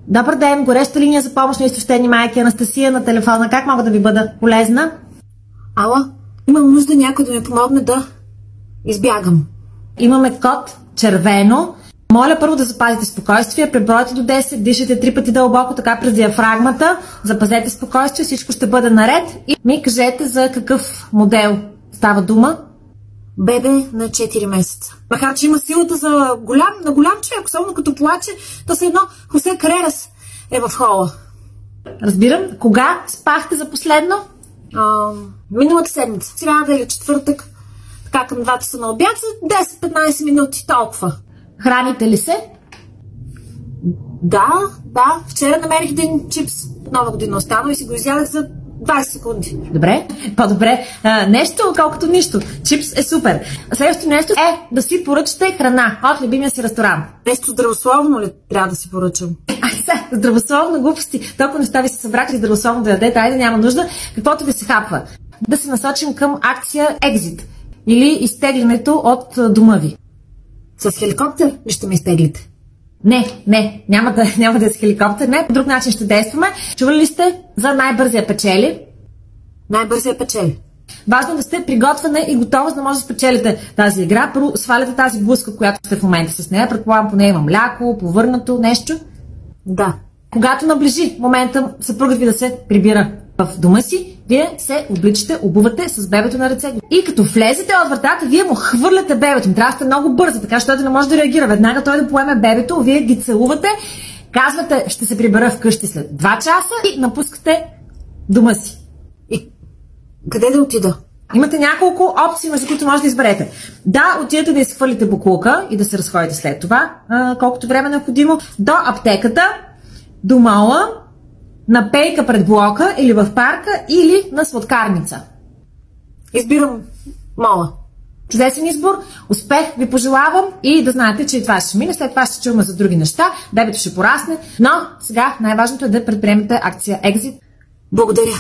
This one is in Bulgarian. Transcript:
Добър ден, гореща линия за помощ на изтощени майки, Анастасия на телефона. Как мога да ви бъда полезна? Ала, имам нужда някой да ми помогне да избягам. Имаме код червено. Моля първо да запазите спокойствие, пребройте до 10, дишайте 3 пъти дълбоко, така през диафрагмата, запазете спокойствие, всичко ще бъде наред и ми кажете за какъв модел става дума. Бебе на 4 месеца. Макар че има силата на голям човек, особено като плаче, то се едно Хосе Карерас е в хола. Разбирам. Кога спахте за последно? Миналата седмица. Сряда или четвъртък. Така към 2 часа на обяд за 10-15 минути, толкова. Храните ли се? Да. Вчера намерих един чипс. Нова година остана и си го изядах за 20 секунди. Добре, по-добре. Нещо, отколкото нищо. Чипс е супер. Следващото нещо е да си поръчате храна от любимия си ресторант. Нещо здравословно ли трябва да си поръчам? Здравословно, глупости. Толкова неща ви се събрали здравословно да ядете, айде няма нужда. Каквото ви се хапва. Да се насочим към акция Exit или изтеглянето от дома ви. С хеликоптер ли ще ме изтеглите? Не, няма да е с хеликоптер, не, по друг начин ще действаме. Чували ли сте за най-бързия печели? Най-бързия печели. Важно е да сте приготвена и готова, за да може да спечелите тази игра. Първо сваляте тази блузка, която сте в момента с нея. Предполагам, по нея има мляко, повърнато нещо. Да. Когато наближи момента съпругът ви да се прибира в дома си, вие се обличате, обувате с бебето на ръце. И като влезете от вратата, вие му хвърляте бебето. Трябва да сте много бърза, така че той да не може да реагира. Веднага той да поеме бебето, вие ги целувате, казвате, ще се прибера вкъщи след 2 часа и напускате дома си. И къде да отида? Имате няколко опции, между които може да изберете. Да, отидете да изхвърлите боклука и да се разходите след това, колкото време е необходимо, до аптеката, до мола, на пейка пред блока или в парка, или на сладкарница. Избирам мола. Чудесен избор, успех ви пожелавам и да знаете, че и това ще мине, след това ще чуваме за други неща, бебето ще порасне, но сега най-важното е да предприемете акция Exit. Благодаря.